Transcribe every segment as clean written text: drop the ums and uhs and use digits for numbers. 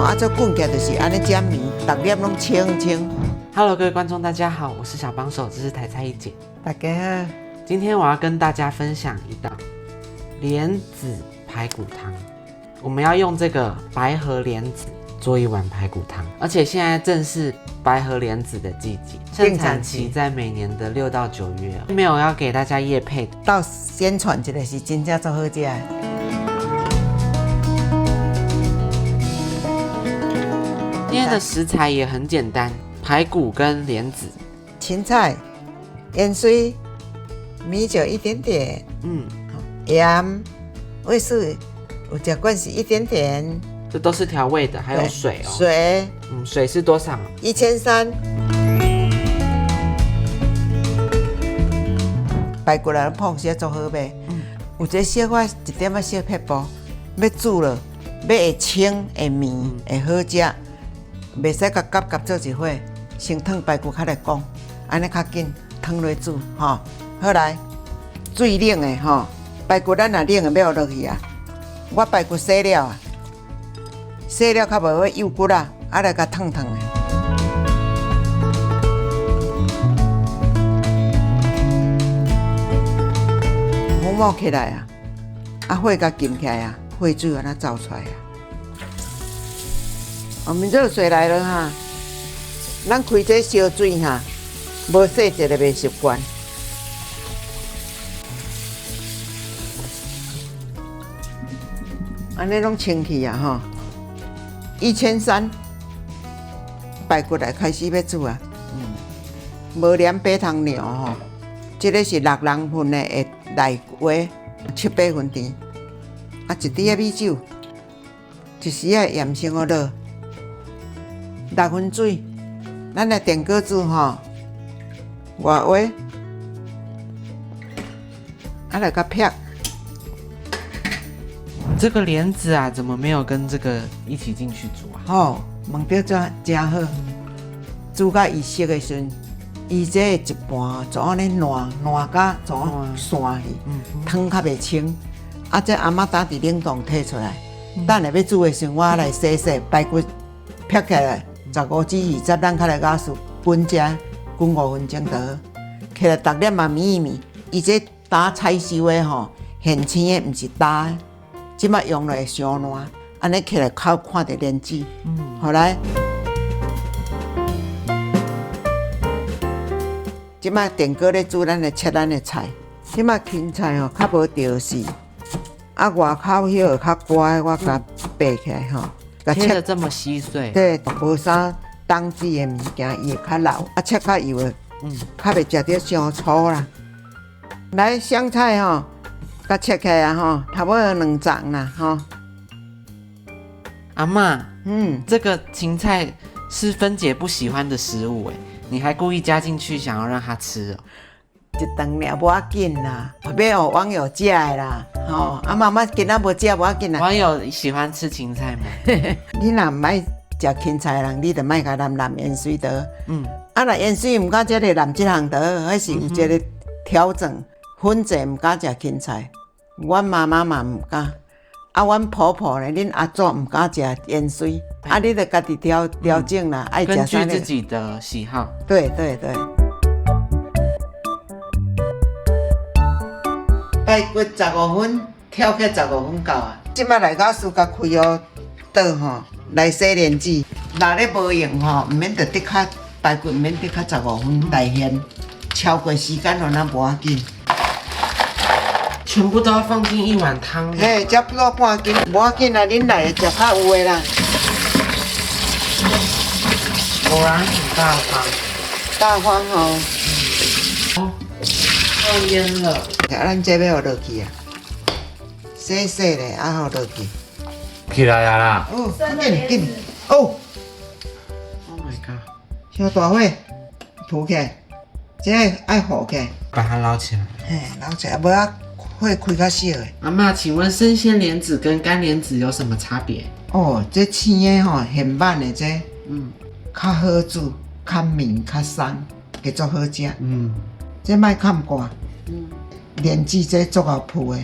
啊，這滾起來就是安尼這樣逐粒攏清清。Hello， 各位觀眾，大家好，我是小幫手，這是台菜一姐。大家好，今天我要跟大家分享一道蓮子排骨湯。我們要用這個白河蓮子做一碗排骨湯，而且現在正是白河蓮子的季節，生產期在每年的6到9月。沒有要給大家業配，到宣傳一個是真正做好吃的。今天的食材也很簡單，排骨跟蓮子、芹菜、鹽水、米酒一點點，鹽、味素有加關係一點點，這都是調味的，還有水哦。水，水是多少？1300。排骨來烹些做好唄。有一個小可一點仔小撇步，要煮了，要會清會綿會好食，袂使甲夾做一伙，先燙排骨較來講，安尼較緊，燙落煮吼。好來，水冷的吼，排骨咱若冷的要落去啊。我排骨洗了啊，洗了較無會幼骨啦，啊來甲燙燙的。火冒起來啊，啊火甲撳起來啊，火水安那走出來啊。我們熱水來了哈，咱開這燒水哈，無洗一個袂習慣。安尼攏清氣啊吼，1300排骨來開始要煮啊，無黏白糖尿吼，這個是6人份的會來回7-8分甜，啊一滴米酒，一時啊鹽先好落，6分水，咱來電鍋煮吼，外圍，啊來個撇。這個蓮子啊，怎麼沒有跟這個一起進去煮啊？哦，問到這真好，煮到伊熟的時陣，伊這一半就安尼爛到就散去，湯較袂清。啊，這阿嬤打佇冷凍摕出來，等下要煮的時陣，我來洗排骨撇起來，15至20，咱較來加水滾食，滾5分鐘就好。起來逐粒嘛煸一煸，伊這打菜燒的吼，現青的，毋是打的。即馬用落會傷爛，安尼起來靠看着蓮子。好來，即馬電鍋咧煮，咱來切咱的菜。即馬芹菜吼較無著是，啊外口迄個較乖，我甲掰起來吼，切得這麼細碎。對，無啥當季的物件，伊會較老，啊切較油的，較袂食着傷粗啦。來香菜吼。甲切開啊吼，差不多2掌啦吼。阿嬤，這個芹菜是芬姐不喜歡的食物哎，你還故意加進去，想要讓她吃哦。一頓了無要緊啦，要互網友食的啦。吼，啊媽媽今仔無食無要緊啦。網友喜歡吃芹菜嗎？你若唔愛食芹菜人，你就莫甲淋鹽水得。啊，若鹽水唔敢這個淋這項得，還是有一個調整。粉者唔敢食芹菜，阮媽媽嘛唔敢，啊，阮婆婆咧，恁阿祖唔敢食鹽水，啊，你著家己調整啦，愛食啥？根據自己的喜好。對。排骨15分，跳起15分夠啊！即擺來到蘇甲開哦倒吼，來洗蓮子，若咧無用吼，毋免着得較排骨，毋免得較15分來鮮，超過時間就那無要緊。全部都要放進一碗湯。嘿，差不多半斤，無要緊啦，恁來食較有的啦。果然很大方。大方哦。要醃了。咱這要落去啊，洗咧，啊好落去。起來啊啦！哦，緊哦。Oh my god！小大火鋪起來，這愛火起來。把它撈起來。嘿，撈起來，無啊。會開較小的。阿嬤，請問生鮮蓮子跟乾蓮子有什麼差別？哦，這青的吼，現版的這，較好煮，較綿，較鬆，會足好食。這莫看掛。蓮子這足夠鋪的，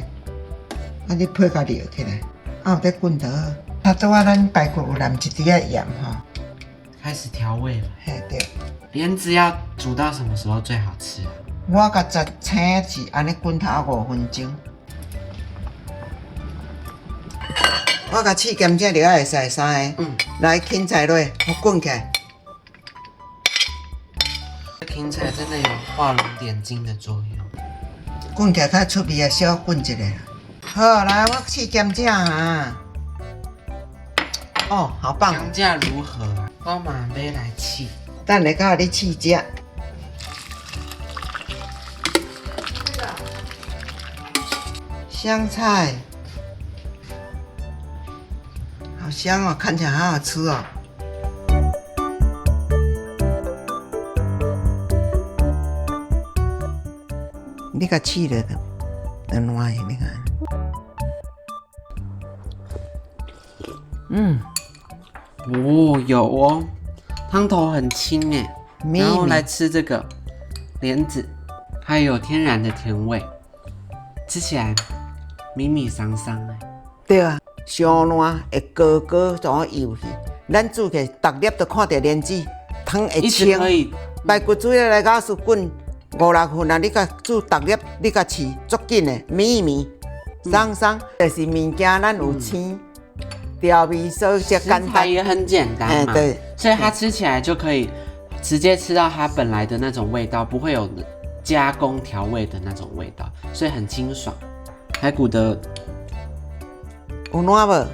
啊你配甲料起來，啊有得滾得好。差不多咱排骨有淋一滴仔鹽吼，開始調味了。嘿對。蓮子要煮到什麼時候最好吃啊？我甲十青子安尼滾頭5分鐘。我甲試鹹這料會使3個，來芹菜落，我滾起來。芹菜真的有畫龍點睛的作用。滾起來較出味啊，小滾一下啦。好，來我試鹹這啊。哦，好棒！評價如何啊？我馬上來試。等下甲你試食。香菜。好香哦，看起來好好吃哦。你甲試了，就爛的，你看。哦，有哦，湯頭很清哎。然後來吃這個蓮子，還有天然的甜味，吃起來米米桑桑哎。對啊。上爛會高高怎游去？咱煮起逐粒都看到蓮子湯會清。排骨煮了來到是滾5-6分啊！你甲煮逐粒，你甲試足緊的，米米桑桑，就是物件咱有青調味素，就簡單。食材也很簡單嘛，對，所以它吃起來就可以直接吃到它本來的那種味道，不會有加工調味的那種味道，所以很清爽。排骨的。有爛無？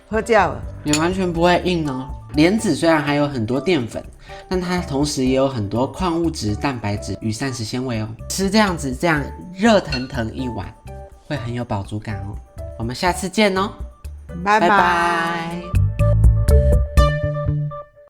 好食無？也完全不會硬哦。蓮子雖然含有很多澱粉，但它同時也有很多礦物質、蛋白質與膳食纖維哦。吃這樣熱騰騰一碗，會很有飽足感哦。我們下次見哦，拜拜。